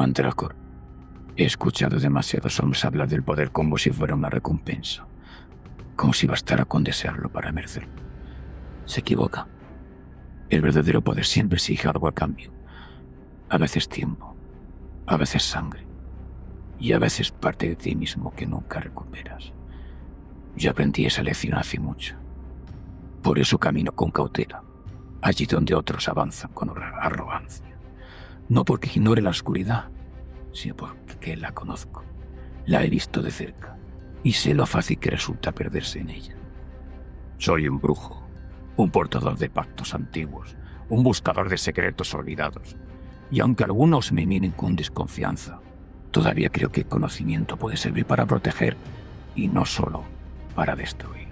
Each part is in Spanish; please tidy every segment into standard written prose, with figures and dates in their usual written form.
llaman Dracor. He escuchado demasiados hombres hablar del poder como si fuera una recompensa, como si bastara con desearlo para merecerlo. Se equivoca. El verdadero poder siempre exige algo a cambio. A veces tiempo, a veces sangre, y a veces parte de ti mismo que nunca recuperas. Yo aprendí esa lección hace mucho. Por eso camino con cautela, allí donde otros avanzan con arrogancia. No porque ignore la oscuridad, sino porque la conozco. La he visto de cerca y sé lo fácil que resulta perderse en ella. Soy un brujo, un portador de pactos antiguos, un buscador de secretos olvidados. Y aunque algunos me miren con desconfianza, todavía creo que el conocimiento puede servir para proteger y no solo para destruir.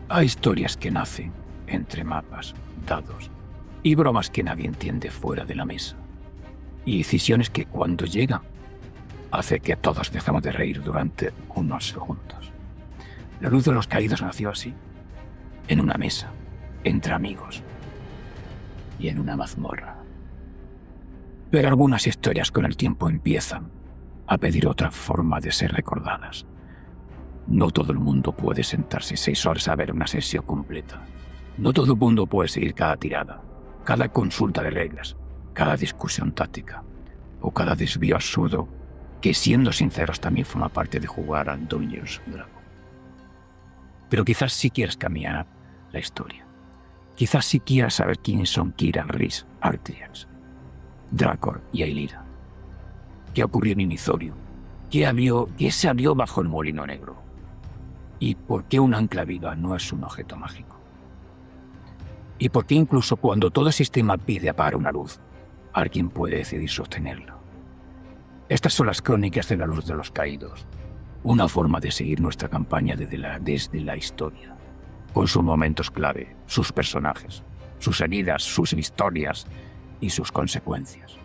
Hay historias que nacen entre mapas, dados y bromas que nadie entiende fuera de la mesa. Y decisiones que cuando llegan hace que todos dejemos de reír durante unos segundos. La luz de los caídos nació así, en una mesa, entre amigos y en una mazmorra. Pero algunas historias con el tiempo empiezan a pedir otra forma de ser recordadas. No todo el mundo puede sentarse 6 horas a ver una sesión completa. No todo el mundo puede seguir cada tirada, cada consulta de reglas, cada discusión táctica o cada desvío absurdo que, siendo sinceros, también forma parte de jugar a Dungeons & Dragons. Pero quizás sí quieras cambiar la historia. Quizás sí quieras saber quiénes son Kira, Rhys, Artriax, Dracor y Aelira. ¿Qué ocurrió en Inizorio? ¿Qué se abrió bajo el molino negro? ¿Y por qué un ancla viva no es un objeto mágico? ¿Y por qué incluso cuando todo el sistema pide apagar una luz, alguien puede decidir sostenerla? Estas son las crónicas de la luz de los caídos, una forma de seguir nuestra campaña desde la historia, con sus momentos clave, sus personajes, sus heridas, sus historias y sus consecuencias.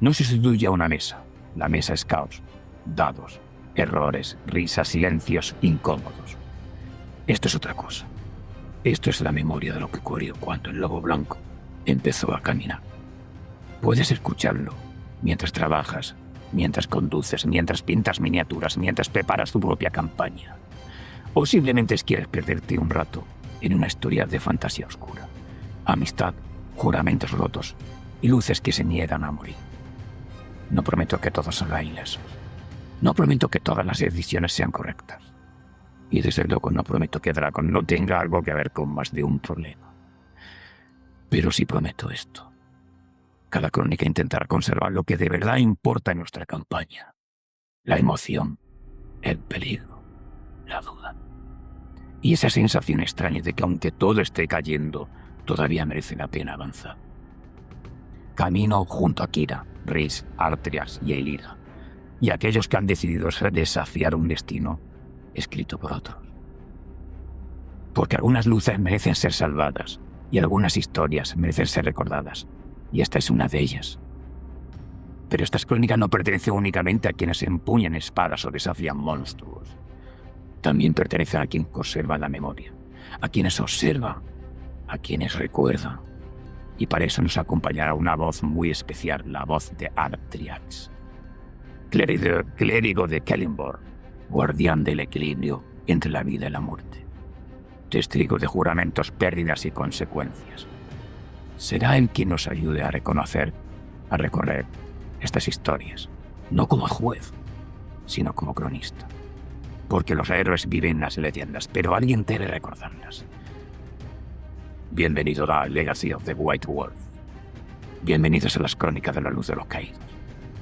No se sustituye a una mesa. La mesa es caos, dados, errores, risas, silencios incómodos. Esto es otra cosa. Esto es la memoria de lo que ocurrió cuando el lobo blanco empezó a caminar. Puedes escucharlo mientras trabajas, mientras conduces, mientras pintas miniaturas, mientras preparas tu propia campaña. O simplemente quieres perderte un rato en una historia de fantasía oscura. Amistad, juramentos rotos y luces que se niegan a morir. No prometo que todos salgan ilesos. No prometo que todas las decisiones sean correctas. Y desde luego no prometo que Dragon no tenga algo que ver con más de un problema. Pero sí prometo esto. Cada crónica intentará conservar lo que de verdad importa en nuestra campaña. La emoción, el peligro, la duda. Y esa sensación extraña de que aunque todo esté cayendo, todavía merece la pena avanzar. Camino junto a Kira, Rhys, Artriax y Aelira, y aquellos que han decidido desafiar un destino escrito por otros. Porque algunas luces merecen ser salvadas y algunas historias merecen ser recordadas, y esta es una de ellas. Pero estas crónicas no pertenecen únicamente a quienes empuñan espadas o desafían monstruos. También pertenecen a quien conserva la memoria, a quienes observan, a quienes recuerdan. Y para eso nos acompañará una voz muy especial, la voz de Artriax, clérigo de Kellenborg, guardián del equilibrio entre la vida y la muerte, testigo de juramentos, pérdidas y consecuencias. Será él quien nos ayude a recorrer estas historias, no como juez, sino como cronista. Porque los héroes viven en las leyendas, pero alguien debe recordarlas. Bienvenido a Legacy of the White Wolf. Bienvenidos a las crónicas de la luz de los caídos.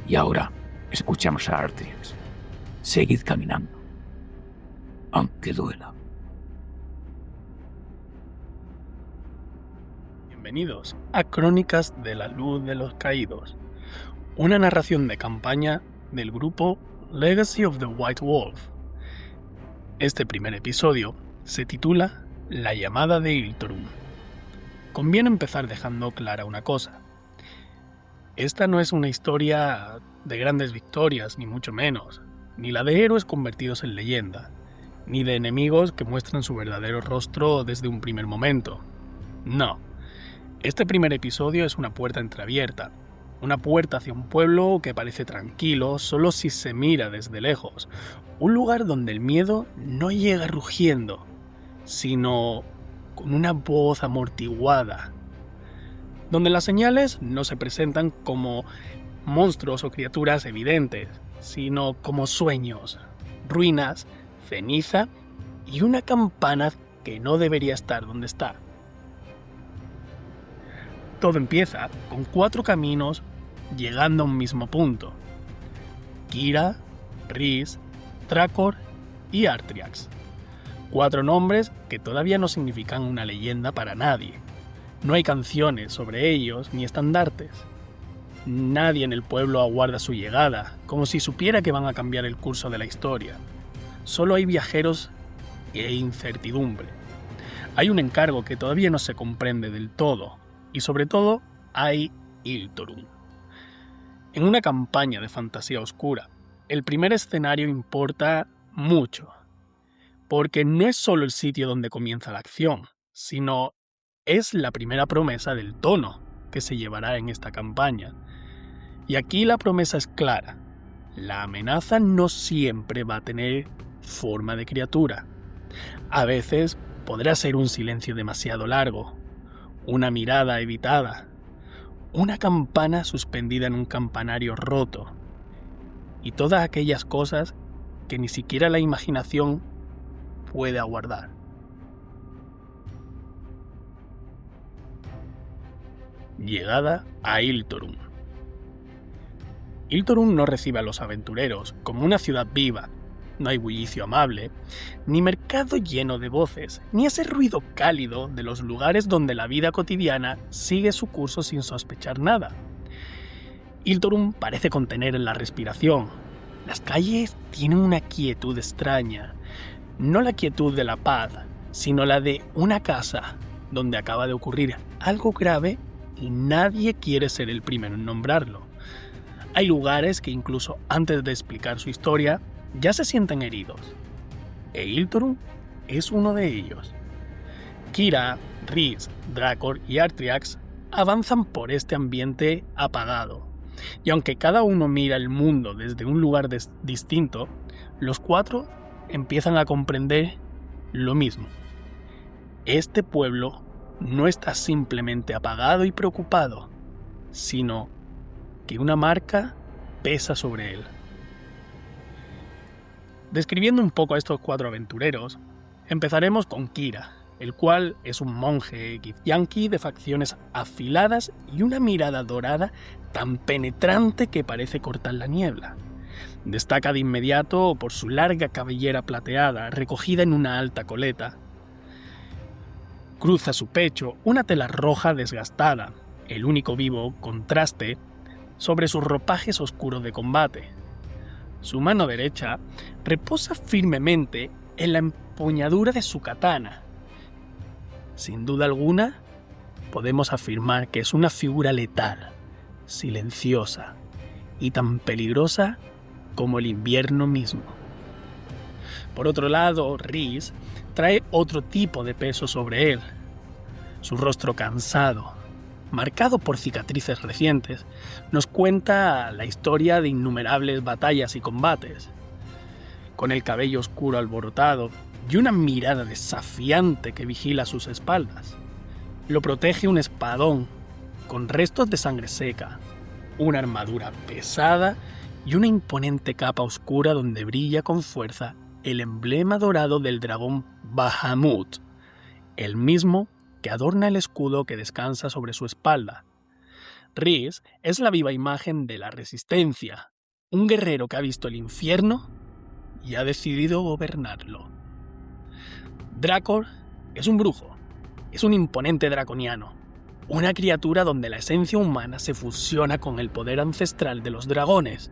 Y ahora escuchamos a Artriax. Seguid caminando, aunque duela. Bienvenidos a Crónicas de la Luz de los Caídos, una narración de campaña del grupo Legacy of the White Wolf. Este primer episodio se titula La llamada de Iltorum. Conviene empezar dejando clara una cosa. Esta no es una historia de grandes victorias, ni mucho menos, ni la de héroes convertidos en leyenda, ni de enemigos que muestran su verdadero rostro desde un primer momento. No. Este primer episodio es una puerta entreabierta, Una puerta hacia un pueblo que parece tranquilo solo si se mira desde lejos. Un lugar donde el miedo no llega rugiendo, sino con una voz amortiguada. Donde las señales no se presentan como monstruos o criaturas evidentes, sino como sueños, ruinas, ceniza y una campana que no debería estar donde está. Todo empieza con 4 caminos llegando a un mismo punto: Kira, Rhys, Dracor y Artriax. 4 nombres que todavía no significan una leyenda para nadie. No hay canciones sobre ellos ni estandartes. Nadie en el pueblo aguarda su llegada, como si supiera que van a cambiar el curso de la historia. Solo hay viajeros e incertidumbre. Hay un encargo que todavía no se comprende del todo, y sobre todo hay Yldorun. En una campaña de fantasía oscura, el primer escenario importa mucho, porque no es solo el sitio donde comienza la acción, sino es la primera promesa del tono que se llevará en esta campaña. Y aquí la promesa es clara: la amenaza no siempre va a tener forma de criatura. A veces podrá ser un silencio demasiado largo, una mirada evitada, una campana suspendida en un campanario roto, y todas aquellas cosas que ni siquiera la imaginación puede aguardar. Llegada a Yldorun. Yldorun no recibe a los aventureros como una ciudad viva. No hay bullicio amable, ni mercado lleno de voces, ni ese ruido cálido de los lugares donde la vida cotidiana sigue su curso sin sospechar nada. Yldorun parece contener la respiración. Las calles tienen una quietud extraña, no la quietud de la paz, sino la de una casa donde acaba de ocurrir algo grave y nadie quiere ser el primero en nombrarlo. Hay lugares que incluso antes de explicar su historia ya se sienten heridos. E Yldorun es uno de ellos. Kira, Rhys, Dracor y Artriax avanzan por este ambiente apagado. Y aunque cada uno mira el mundo desde un lugar distinto, los 4 empiezan a comprender lo mismo. Este pueblo no está simplemente apagado y preocupado, sino que una marca pesa sobre él. Describiendo un poco a estos 4 aventureros, empezaremos con Kira, el cual es un monje githyanki de facciones afiladas y una mirada dorada tan penetrante que parece cortar la niebla. Destaca de inmediato por su larga cabellera plateada recogida en una alta coleta. Cruza su pecho una tela roja desgastada, el único vivo contraste sobre sus ropajes oscuros de combate. Su mano derecha reposa firmemente en la empuñadura de su katana. Sin duda alguna, podemos afirmar que es una figura letal, silenciosa y tan peligrosa como el invierno mismo. Por otro lado, Rhys trae otro tipo de peso sobre él. Su rostro cansado, marcado por cicatrices recientes, nos cuenta la historia de innumerables batallas y combates. Con el cabello oscuro alborotado y una mirada desafiante que vigila sus espaldas, lo protege un espadón con restos de sangre seca, una armadura pesada y una imponente capa oscura donde brilla con fuerza el emblema dorado del dragón Bahamut, el mismo que adorna el escudo que descansa sobre su espalda. Rhys es la viva imagen de la resistencia, un guerrero que ha visto el infierno y ha decidido gobernarlo. Dracor es un brujo, es un imponente draconiano, una criatura donde la esencia humana se fusiona con el poder ancestral de los dragones.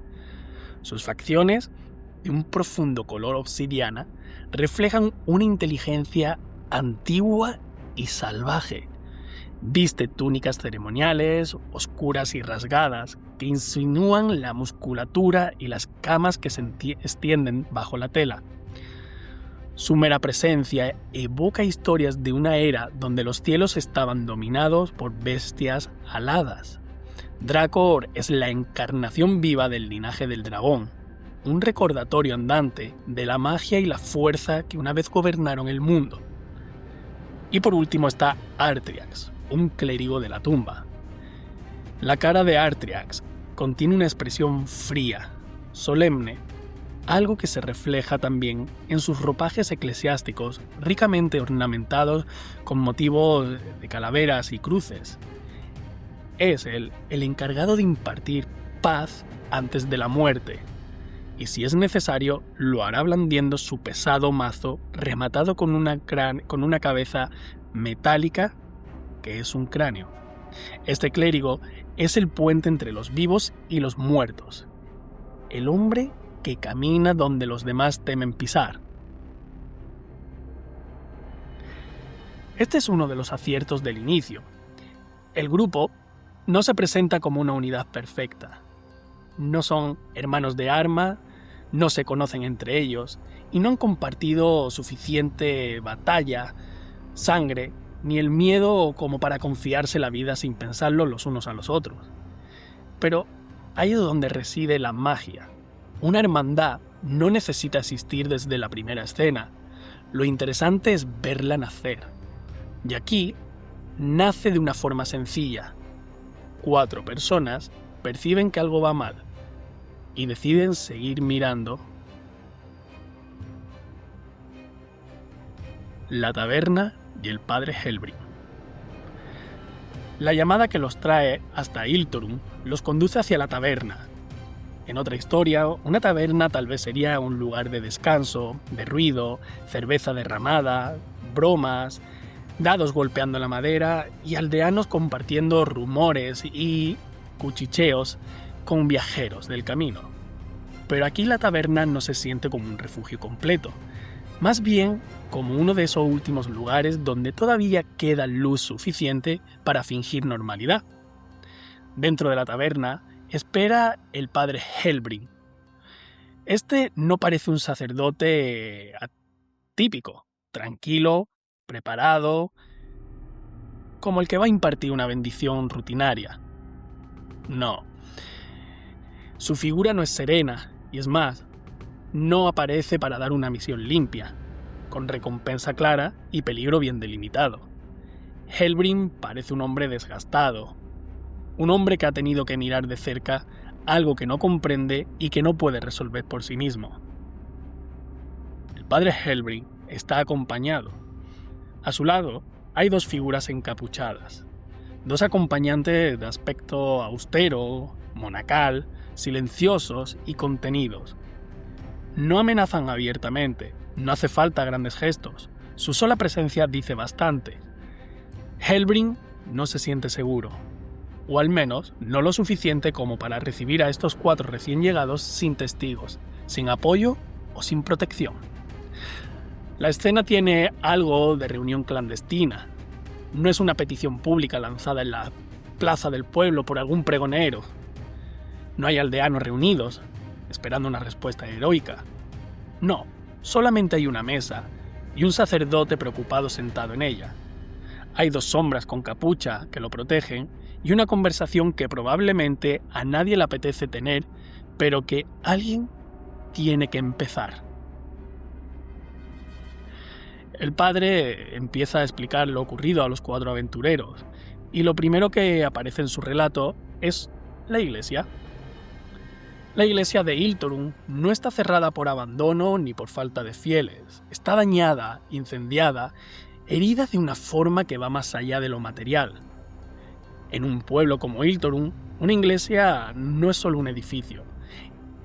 Sus facciones, de un profundo color obsidiana, reflejan una inteligencia antigua y salvaje. Viste túnicas ceremoniales, oscuras y rasgadas, que insinúan la musculatura y las camas que se extienden bajo la tela. Su mera presencia evoca historias de una era donde los cielos estaban dominados por bestias aladas, Drakor es la encarnación viva del linaje del dragón, un recordatorio andante de la magia y la fuerza que una vez gobernaron el mundo. Y por último está Artriax, un clérigo de la tumba. La cara de Artriax contiene una expresión fría, solemne, algo que se refleja también en sus ropajes eclesiásticos ricamente ornamentados con motivos de calaveras y cruces. Es el encargado de impartir paz antes de la muerte, y si es necesario lo hará blandiendo su pesado mazo rematado con una cabeza metálica que es un cráneo. Este clérigo es el puente entre los vivos y los muertos, el hombre que camina donde los demás temen pisar. Este es uno de los aciertos del inicio. El grupo no se presenta como una unidad perfecta. No son hermanos de arma, no se conocen entre ellos y no han compartido suficiente batalla, sangre, ni el miedo como para confiarse la vida sin pensarlo los unos a los otros. Pero ahí es donde reside la magia. Una hermandad no necesita existir desde la primera escena. Lo interesante es verla nacer. Y aquí nace de una forma sencilla. 4 personas perciben que algo va mal y deciden seguir mirando. La taberna y el padre Helbring. La llamada que los trae hasta Hiltorun los conduce hacia la taberna. En otra historia, una taberna tal vez sería un lugar de descanso, de ruido, cerveza derramada, bromas, dados golpeando la madera y aldeanos compartiendo rumores y cuchicheos con viajeros del camino. Pero aquí la taberna no se siente como un refugio completo, más bien como uno de esos últimos lugares donde todavía queda luz suficiente para fingir normalidad. Dentro de la taberna espera el padre Helbring. Este no parece un sacerdote atípico, tranquilo, preparado, como el que va a impartir una bendición rutinaria. No. Su figura no es serena, y es más, no aparece para dar una misión limpia, con recompensa clara y peligro bien delimitado. Helbring parece un hombre desgastado, un hombre que ha tenido que mirar de cerca algo que no comprende y que no puede resolver por sí mismo. El padre Helbring está acompañado. A su lado hay 2 figuras encapuchadas, 2 acompañantes de aspecto austero, monacal, silenciosos y contenidos. No amenazan abiertamente, no hace falta grandes gestos, su sola presencia dice bastante. Helbring no se siente seguro, o al menos no lo suficiente como para recibir a estos 4 recién llegados sin testigos, sin apoyo o sin protección. La escena tiene algo de reunión clandestina. No es una petición pública lanzada en la plaza del pueblo por algún pregonero. No hay aldeanos reunidos, esperando una respuesta heroica. No, solamente hay una mesa y un sacerdote preocupado sentado en ella. Hay 2 sombras con capucha que lo protegen y una conversación que probablemente a nadie le apetece tener, pero que alguien tiene que empezar. El padre empieza a explicar lo ocurrido a los 4 aventureros, y lo primero que aparece en su relato es la iglesia. La iglesia de Hiltorun no está cerrada por abandono ni por falta de fieles. Está dañada, incendiada, herida de una forma que va más allá de lo material. En un pueblo como Hiltorun, una iglesia no es solo un edificio.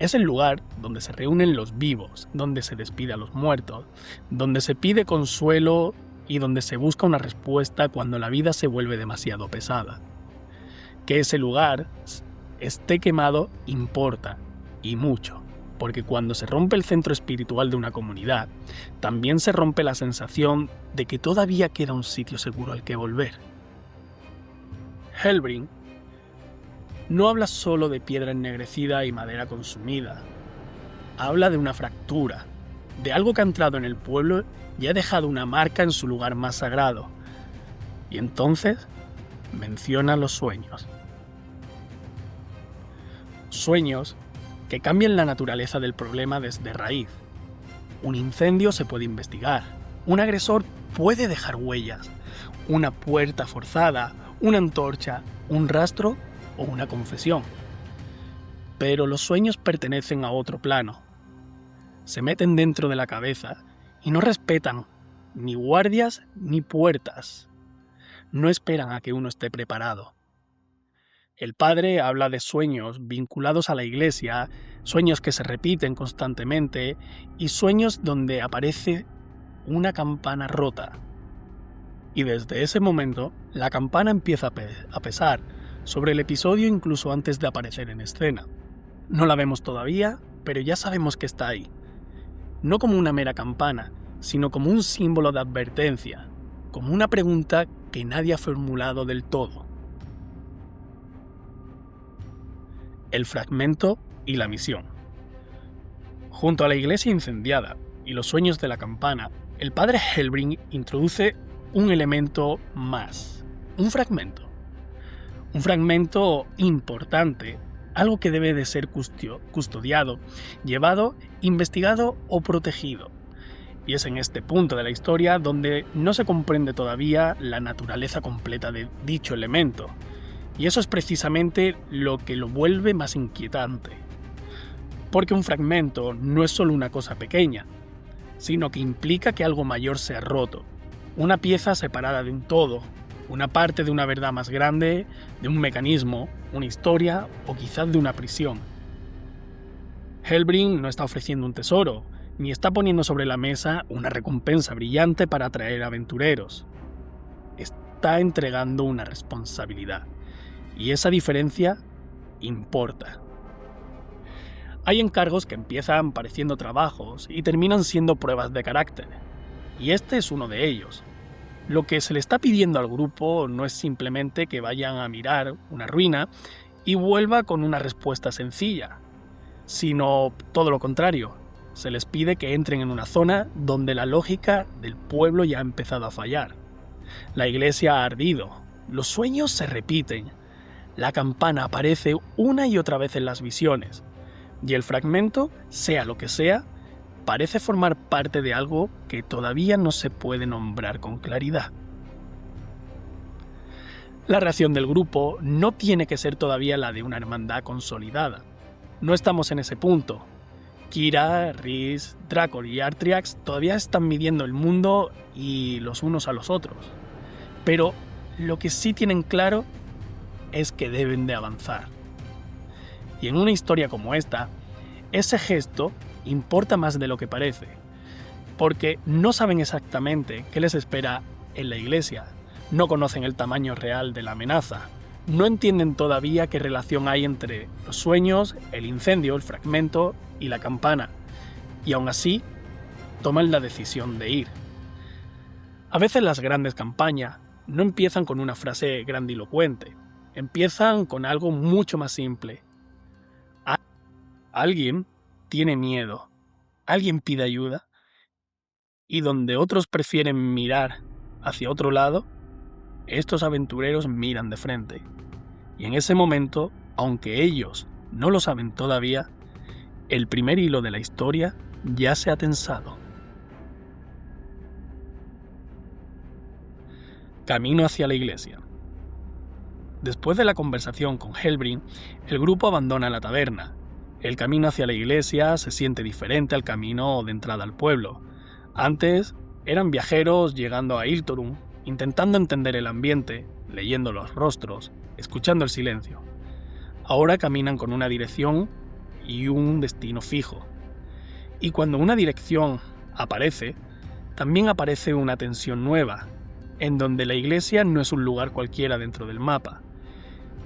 Es el lugar donde se reúnen los vivos, donde se despide a los muertos, donde se pide consuelo y donde se busca una respuesta cuando la vida se vuelve demasiado pesada. Que ese lugar esté quemado importa, y mucho, porque cuando se rompe el centro espiritual de una comunidad, también se rompe la sensación de que todavía queda un sitio seguro al que volver. Helbring no habla solo de piedra ennegrecida y madera consumida. Habla de una fractura, de algo que ha entrado en el pueblo y ha dejado una marca en su lugar más sagrado. Y entonces menciona los sueños. sueños que cambian la naturaleza del problema desde raíz. Un incendio se puede investigar, un agresor puede dejar huellas, una puerta forzada, una antorcha, un rastro o una confesión. Pero los sueños pertenecen a otro plano. Se meten dentro de la cabeza y no respetan ni guardias ni puertas. No esperan a que uno esté preparado. El padre habla de sueños vinculados a la iglesia, sueños que se repiten constantemente y sueños donde aparece una campana rota. Y desde ese momento, la campana empieza a pesar sobre el episodio incluso antes de aparecer en escena. No la vemos todavía, pero ya sabemos que está ahí. No como una mera campana, sino como un símbolo de advertencia, como una pregunta que nadie ha formulado del todo. El fragmento y la misión. Junto a la iglesia incendiada y los sueños de la campana, el padre Helbring introduce un elemento más, un fragmento. Un fragmento importante, algo que debe de ser custodiado, llevado, investigado o protegido. Y es en este punto de la historia donde no se comprende todavía la naturaleza completa de dicho elemento. Y eso es precisamente lo que lo vuelve más inquietante. Porque un fragmento no es solo una cosa pequeña, sino que implica que algo mayor se ha roto. Una pieza separada de un todo, una parte de una verdad más grande, de un mecanismo, una historia o quizás de una prisión. Helbring no está ofreciendo un tesoro, ni está poniendo sobre la mesa una recompensa brillante para atraer aventureros. Está entregando una responsabilidad. Y esa diferencia importa. Hay encargos que empiezan pareciendo trabajos y terminan siendo pruebas de carácter. Y este es uno de ellos. Lo que se le está pidiendo al grupo no es simplemente que vayan a mirar una ruina y vuelva con una respuesta sencilla, sino todo lo contrario. Se les pide que entren en una zona donde la lógica del pueblo ya ha empezado a fallar. La iglesia ha ardido, los sueños se repiten, la campana aparece una y otra vez en las visiones, y el fragmento, sea lo que sea, parece formar parte de algo que todavía no se puede nombrar con claridad. La reacción del grupo no tiene que ser todavía la de una hermandad consolidada. No estamos en ese punto. Kira, Rhys, Drakor y Artriax todavía están midiendo el mundo y los unos a los otros. Pero lo que sí tienen claro es que deben de avanzar. Y en una historia como esta, ese gesto importa más de lo que parece, porque no saben exactamente qué les espera en la iglesia, no conocen el tamaño real de la amenaza, no entienden todavía qué relación hay entre los sueños, el incendio, el fragmento y la campana, y aún así toman la decisión de ir. A veces las grandes campañas no empiezan con una frase grandilocuente, empiezan con algo mucho más simple. Alguien tiene miedo, alguien pide ayuda, y donde otros prefieren mirar hacia otro lado, estos aventureros miran de frente. Y en ese momento, aunque ellos no lo saben todavía, el primer hilo de la historia ya se ha tensado. Camino hacia la iglesia. Después de la conversación con Helbring, el grupo abandona la taberna. El camino hacia la iglesia se siente diferente al camino de entrada al pueblo. Antes eran viajeros llegando a Hiltorun, intentando entender el ambiente, leyendo los rostros, escuchando el silencio. Ahora caminan con una dirección y un destino fijo. Y cuando una dirección aparece, también aparece una tensión nueva, en donde la iglesia no es un lugar cualquiera dentro del mapa,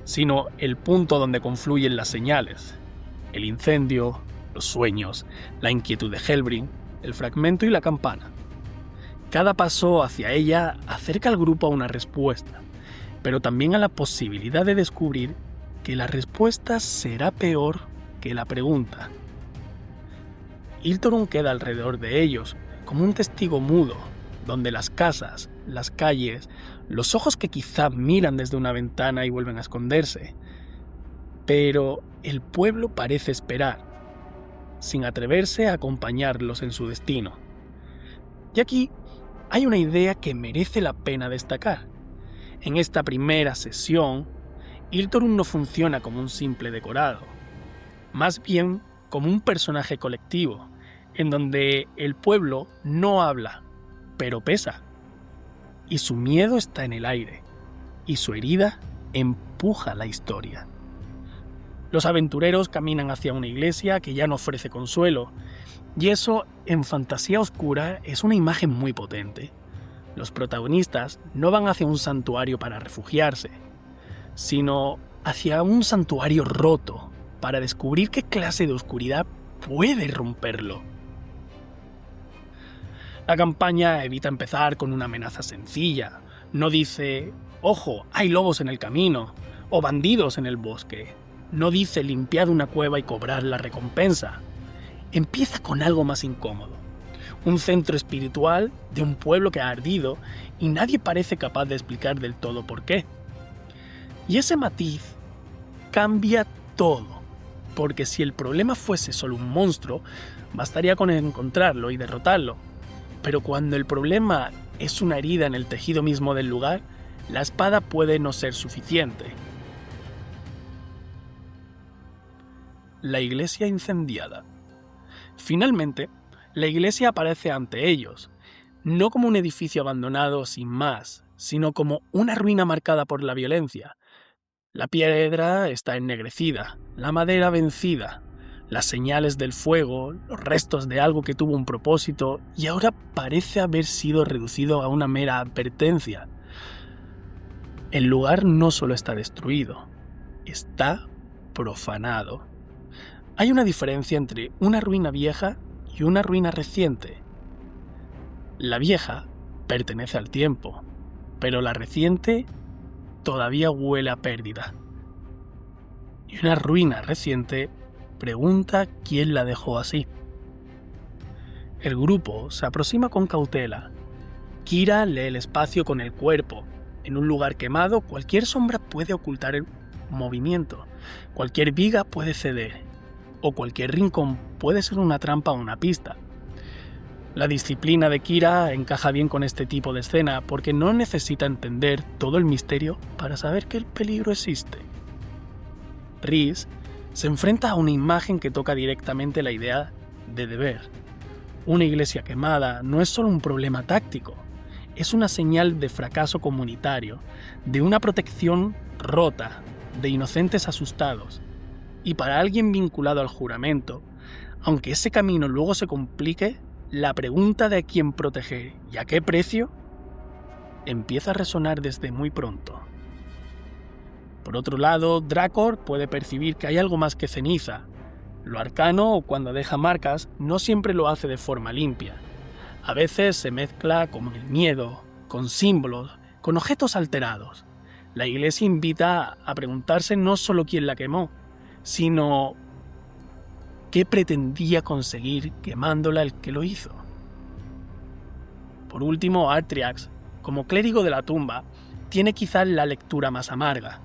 sino el punto donde confluyen las señales. El incendio, los sueños, la inquietud de Helbring, el fragmento y la campana. Cada paso hacia ella acerca al grupo a una respuesta, pero también a la posibilidad de descubrir que la respuesta será peor que la pregunta. Hiltorun queda alrededor de ellos como un testigo mudo, donde las casas, las calles, los ojos que quizá miran desde una ventana y vuelven a esconderse, Pero el pueblo parece esperar, sin atreverse a acompañarlos en su destino. Y aquí hay una idea que merece la pena destacar. En esta primera sesión, Iltorun no funciona como un simple decorado, más bien como un personaje colectivo, en donde el pueblo no habla, pero pesa. Y su miedo está en el aire, y su herida empuja la historia. Los aventureros caminan hacia una iglesia que ya no ofrece consuelo, y eso, en fantasía oscura, es una imagen muy potente. Los protagonistas no van hacia un santuario para refugiarse, sino hacia un santuario roto, para descubrir qué clase de oscuridad puede romperlo. La campaña evita empezar con una amenaza sencilla. No dice, ojo, hay lobos en el camino, o bandidos en el bosque. No dice limpiad una cueva y cobrad la recompensa. Empieza con algo más incómodo. Un centro espiritual de un pueblo que ha ardido y nadie parece capaz de explicar del todo por qué. Y ese matiz cambia todo, porque si el problema fuese solo un monstruo, bastaría con encontrarlo y derrotarlo. Pero cuando el problema es una herida en el tejido mismo del lugar, la espada puede no ser suficiente. La iglesia incendiada. Finalmente, la iglesia aparece ante ellos, no como un edificio abandonado sin más, sino como una ruina marcada por la violencia. La piedra está ennegrecida, la madera vencida, las señales del fuego, los restos de algo que tuvo un propósito y ahora parece haber sido reducido a una mera advertencia. El lugar no solo está destruido, está profanado. Hay una diferencia entre una ruina vieja y una ruina reciente. La vieja pertenece al tiempo, pero la reciente todavía huele a pérdida. Y una ruina reciente pregunta quién la dejó así. El grupo se aproxima con cautela. Kira lee el espacio con el cuerpo. En un lugar quemado, cualquier sombra puede ocultar el movimiento, cualquier viga puede ceder, o cualquier rincón puede ser una trampa o una pista. La disciplina de Kira encaja bien con este tipo de escena porque no necesita entender todo el misterio para saber que el peligro existe. Rhys se enfrenta a una imagen que toca directamente la idea de deber. Una iglesia quemada no es solo un problema táctico, es una señal de fracaso comunitario, de una protección rota, de inocentes asustados. Y para alguien vinculado al juramento, aunque ese camino luego se complique, la pregunta de a quién proteger y a qué precio empieza a resonar desde muy pronto. Por otro lado, Drakor puede percibir que hay algo más que ceniza. Lo arcano, cuando deja marcas, no siempre lo hace de forma limpia. A veces se mezcla con el miedo, con símbolos, con objetos alterados. La iglesia invita a preguntarse no solo quién la quemó, sino qué pretendía conseguir quemándola el que lo hizo. Por último, Artriax, como clérigo de la tumba, tiene quizás la lectura más amarga.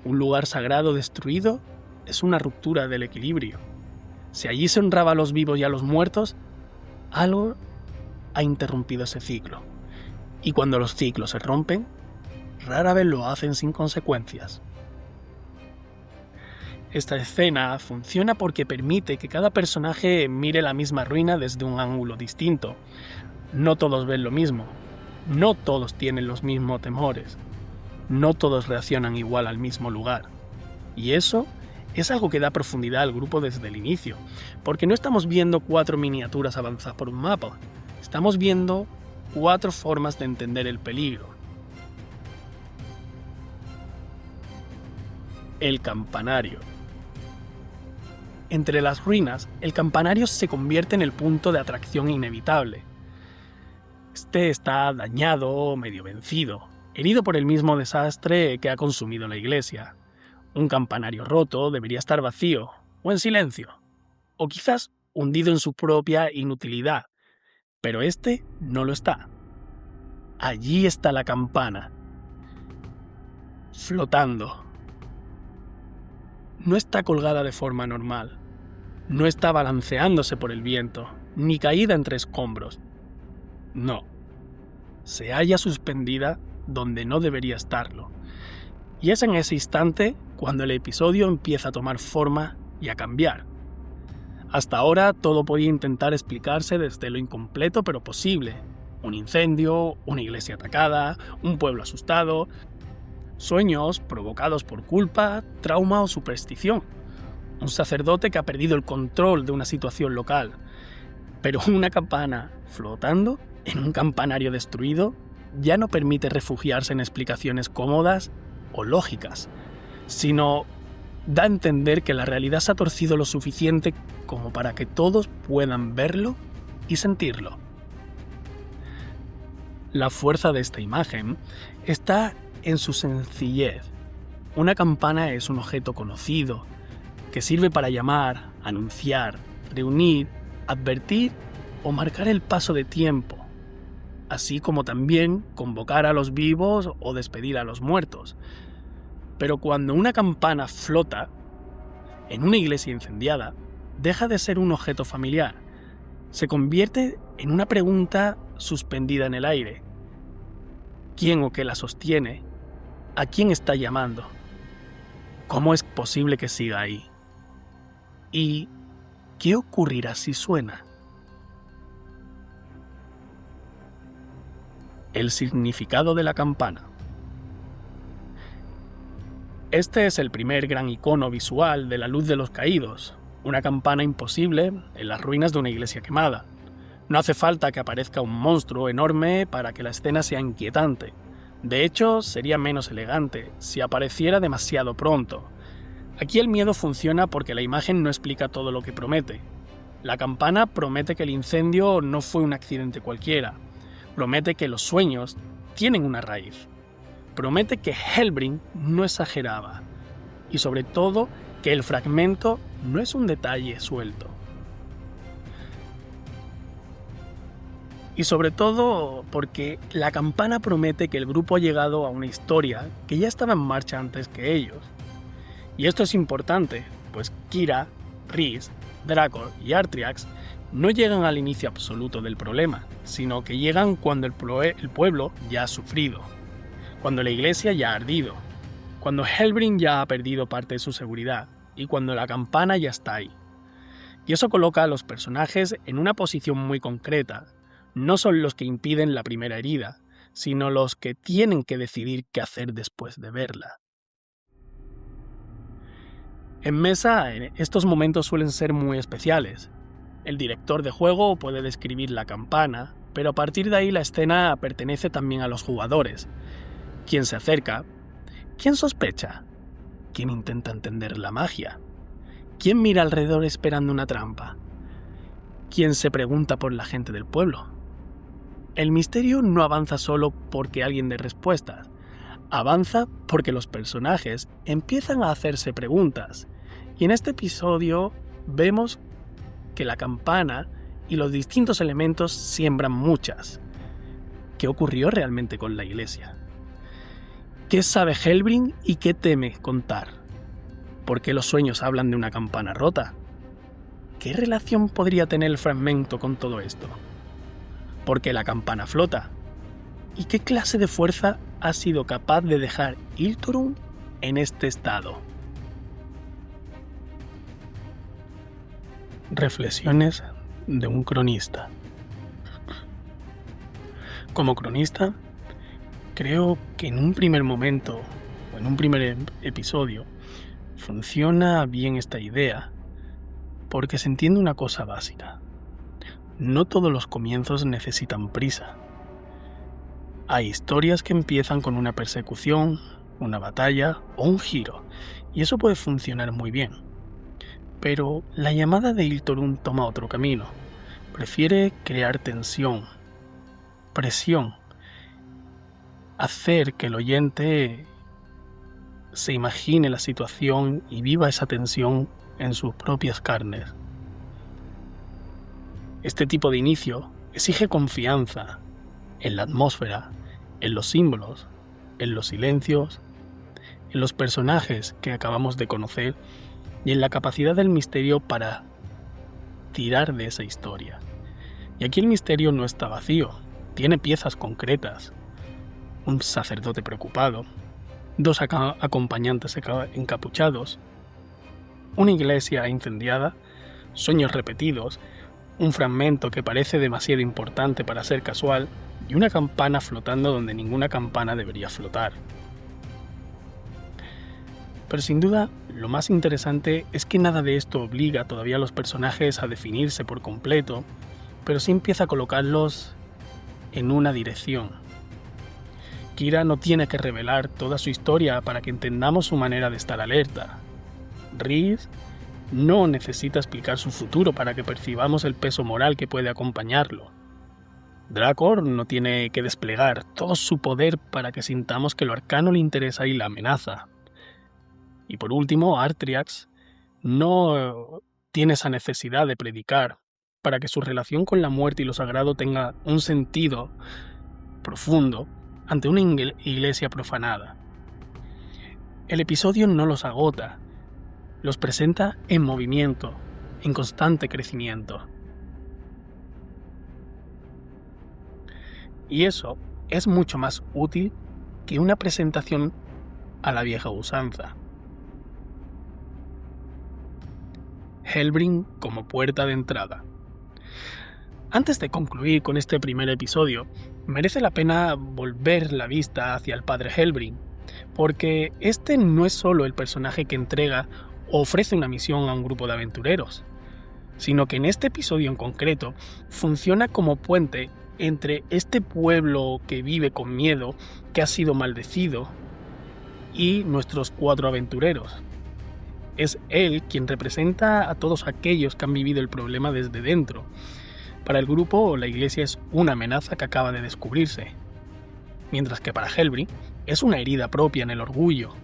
Un lugar sagrado destruido es una ruptura del equilibrio. Si allí se honraba a los vivos y a los muertos, algo ha interrumpido ese ciclo. Y cuando los ciclos se rompen, rara vez lo hacen sin consecuencias. Esta escena funciona porque permite que cada personaje mire la misma ruina desde un ángulo distinto. No todos ven lo mismo, no todos tienen los mismos temores, no todos reaccionan igual al mismo lugar. Y eso es algo que da profundidad al grupo desde el inicio, porque no estamos viendo 4 miniaturas avanzadas por un mapa, estamos viendo 4 formas de entender el peligro. El campanario. Entre las ruinas, el campanario se convierte en el punto de atracción inevitable. Este está dañado, medio vencido, herido por el mismo desastre que ha consumido la iglesia. Un campanario roto debería estar vacío, o en silencio, o quizás hundido en su propia inutilidad, pero este no lo está. Allí está la campana, flotando. no está colgada de forma normal, no está balanceándose por el viento, ni caída entre escombros. No, se halla suspendida donde no debería estarlo. Y es en ese instante cuando el episodio empieza a tomar forma y a cambiar. Hasta ahora todo podía intentar explicarse desde lo incompleto pero posible. Un incendio, una iglesia atacada, un pueblo asustado, sueños provocados por culpa, trauma o superstición. Un sacerdote que ha perdido el control de una situación local. Pero una campana flotando en un campanario destruido ya no permite refugiarse en explicaciones cómodas o lógicas, sino da a entender que la realidad se ha torcido lo suficiente como para que todos puedan verlo y sentirlo. La fuerza de esta imagen está en su sencillez. Una campana es un objeto conocido, que sirve para llamar, anunciar, reunir, advertir o marcar el paso de tiempo, así como también convocar a los vivos o despedir a los muertos. Pero cuando una campana flota en una iglesia incendiada, deja de ser un objeto familiar, se convierte en una pregunta suspendida en el aire. ¿Quién o qué la sostiene? ¿A quién está llamando? ¿Cómo es posible que siga ahí? ¿Y qué ocurrirá si suena? El significado de la campana. Este es el primer gran icono visual de la luz de los caídos, una campana imposible en las ruinas de una iglesia quemada. No hace falta que aparezca un monstruo enorme para que la escena sea inquietante. De hecho, sería menos elegante si apareciera demasiado pronto. Aquí el miedo funciona porque la imagen no explica todo lo que promete. La campana promete que el incendio no fue un accidente cualquiera. Promete que los sueños tienen una raíz. Promete que Hellbrink no exageraba. Y sobre todo, que el fragmento no es un detalle suelto. Y sobre todo porque la campana promete que el grupo ha llegado a una historia que ya estaba en marcha antes que ellos. Y esto es importante, pues Kira, Rhys, Drakor y Artriax no llegan al inicio absoluto del problema, sino que llegan cuando el pueblo ya ha sufrido, cuando la iglesia ya ha ardido, cuando Hellbrink ya ha perdido parte de su seguridad y cuando la campana ya está ahí. Y eso coloca a los personajes en una posición muy concreta. No son los que impiden la primera herida, sino los que tienen que decidir qué hacer después de verla. En mesa, estos momentos suelen ser muy especiales. El director de juego puede describir la campana, pero a partir de ahí la escena pertenece también a los jugadores. ¿Quién se acerca? ¿Quién sospecha? ¿Quién intenta entender la magia? ¿Quién mira alrededor esperando una trampa? ¿Quién se pregunta por la gente del pueblo? El misterio no avanza solo porque alguien dé respuestas. Avanza porque los personajes empiezan a hacerse preguntas. Y en este episodio vemos que la campana y los distintos elementos siembran muchas. ¿Qué ocurrió realmente con la iglesia? ¿Qué sabe Hellbrink y qué teme contar? ¿Por qué los sueños hablan de una campana rota? ¿Qué relación podría tener el fragmento con todo esto? ¿Por qué la campana flota? ¿Y qué clase de fuerza ha sido capaz de dejar Yldorún en este estado? Reflexiones de un cronista. Como cronista, creo que en un primer momento, o en un primer episodio, funciona bien esta idea, porque se entiende una cosa básica. No todos los comienzos necesitan prisa. Hay historias que empiezan con una persecución, una batalla o un giro, y eso puede funcionar muy bien. Pero la llamada de Yldorún toma otro camino. Prefiere crear tensión, presión, hacer que el oyente se imagine la situación y viva esa tensión en sus propias carnes. Este tipo de inicio exige confianza en la atmósfera, en los símbolos, en los silencios, en los personajes que acabamos de conocer y en la capacidad del misterio para tirar de esa historia. Y aquí el misterio no está vacío, tiene piezas concretas. Un sacerdote preocupado, dos acompañantes encapuchados, una iglesia incendiada, sueños repetidos, un fragmento que parece demasiado importante para ser casual y una campana flotando donde ninguna campana debería flotar. Pero sin duda, lo más interesante es que nada de esto obliga todavía a los personajes a definirse por completo, pero sí empieza a colocarlos en una dirección. Kira no tiene que revelar toda su historia para que entendamos su manera de estar alerta. Rhys no necesita explicar su futuro para que percibamos el peso moral que puede acompañarlo. Drakor no tiene que desplegar todo su poder para que sintamos que lo arcano le interesa y la amenaza. Y por último, Artriax no tiene esa necesidad de predicar para que su relación con la muerte y lo sagrado tenga un sentido profundo ante una iglesia profanada. El episodio no los agota, los presenta en movimiento, en constante crecimiento. Y eso es mucho más útil que una presentación a la vieja usanza. Helbring como puerta de entrada. Antes de concluir con este primer episodio, merece la pena volver la vista hacia el padre Helbring, porque este no es solo el personaje que entrega o ofrece una misión a un grupo de aventureros, sino que en este episodio en concreto funciona como puente entre este pueblo que vive con miedo, que ha sido maldecido, y nuestros 4 aventureros. Es él quien representa a todos aquellos que han vivido el problema desde dentro. Para el grupo, la iglesia es una amenaza que acaba de descubrirse, mientras que para Helbring es una herida propia en el orgullo.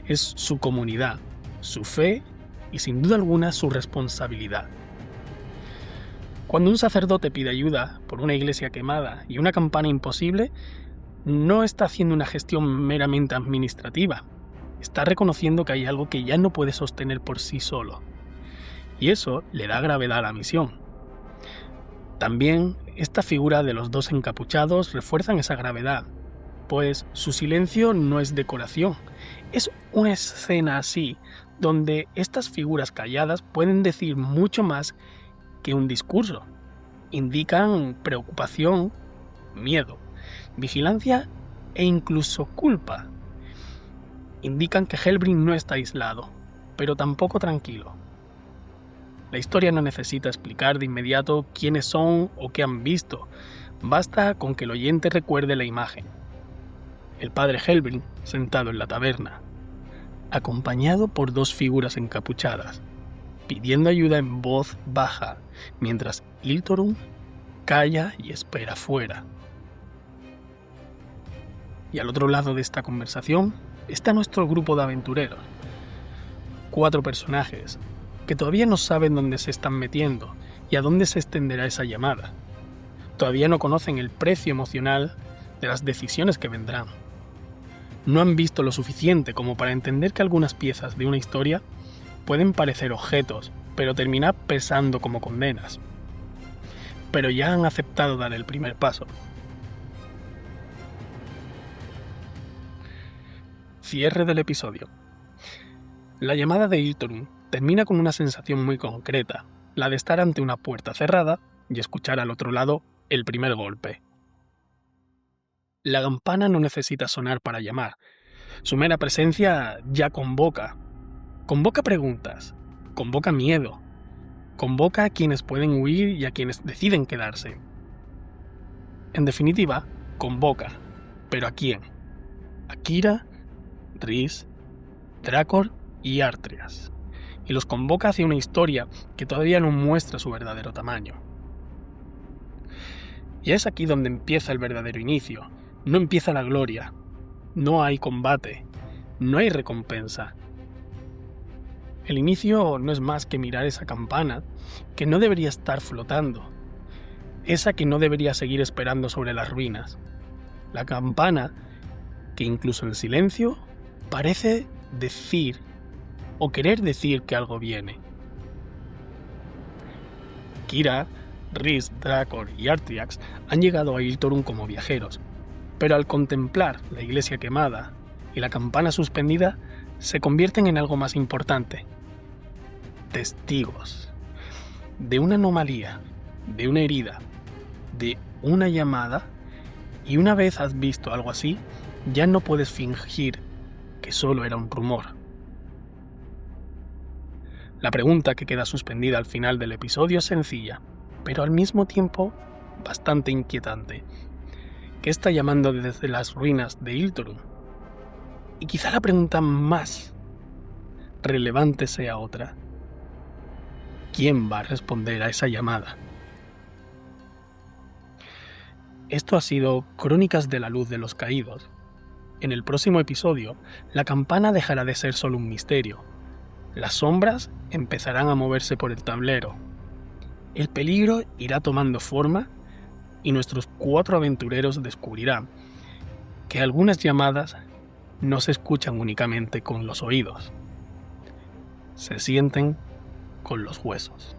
Es su comunidad, su fe y sin duda alguna su responsabilidad. Cuando un sacerdote pide ayuda por una iglesia quemada y una campana imposible, no está haciendo una gestión meramente administrativa. Está reconociendo que hay algo que ya no puede sostener por sí solo. Y eso le da gravedad a la misión. También, esta figura de los 2 encapuchados refuerzan esa gravedad, pues su silencio no es decoración. Es una escena así, donde estas figuras calladas pueden decir mucho más que un discurso. Indican preocupación, miedo, vigilancia e incluso culpa. Indican que Helbring no está aislado, pero tampoco tranquilo. La historia no necesita explicar de inmediato quiénes son o qué han visto, basta con que el oyente recuerde la imagen. El padre Helbring sentado en la taberna, acompañado por 2 figuras encapuchadas, pidiendo ayuda en voz baja, mientras Iltorun calla y espera fuera. Y al otro lado de esta conversación está nuestro grupo de aventureros. 4 personajes que todavía no saben dónde se están metiendo y a dónde se extenderá esa llamada. Todavía no conocen el precio emocional de las decisiones que vendrán. No han visto lo suficiente como para entender que algunas piezas de una historia pueden parecer objetos, pero terminar pesando como condenas. Pero ya han aceptado dar el primer paso. Cierre del episodio. La llamada de Iltorun termina con una sensación muy concreta, la de estar ante una puerta cerrada y escuchar al otro lado el primer golpe. La campana no necesita sonar para llamar. Su mera presencia ya convoca. Convoca preguntas, convoca miedo, convoca a quienes pueden huir y a quienes deciden quedarse. En definitiva, convoca. ¿Pero a quién? A Kira, Rhys, Drakor y Artrias. Y los convoca hacia una historia que todavía no muestra su verdadero tamaño. Y es aquí donde empieza el verdadero inicio. No empieza la gloria. No hay combate. No hay recompensa. El inicio no es más que mirar esa campana que no debería estar flotando. Esa que no debería seguir esperando sobre las ruinas. La campana que incluso en silencio parece decir o querer decir que algo viene. Kira, Rhys, Drakor y Artriax han llegado a Iltorum como viajeros, pero al contemplar la iglesia quemada y la campana suspendida, se convierten en algo más importante: testigos de una anomalía, de una herida, de una llamada, y una vez has visto algo así, ya no puedes fingir que solo era un rumor. La pregunta que queda suspendida al final del episodio es sencilla, pero al mismo tiempo bastante inquietante. ¿Qué está llamando desde las ruinas de Iltorum? Y quizá la pregunta más relevante sea otra: ¿quién va a responder a esa llamada? Esto ha sido Crónicas de la Luz de los Caídos. En el próximo episodio, la campana dejará de ser solo un misterio. Las sombras empezarán a moverse por el tablero. El peligro irá tomando forma y nuestros 4 aventureros descubrirán que algunas llamadas no se escuchan únicamente con los oídos, se sienten con los huesos.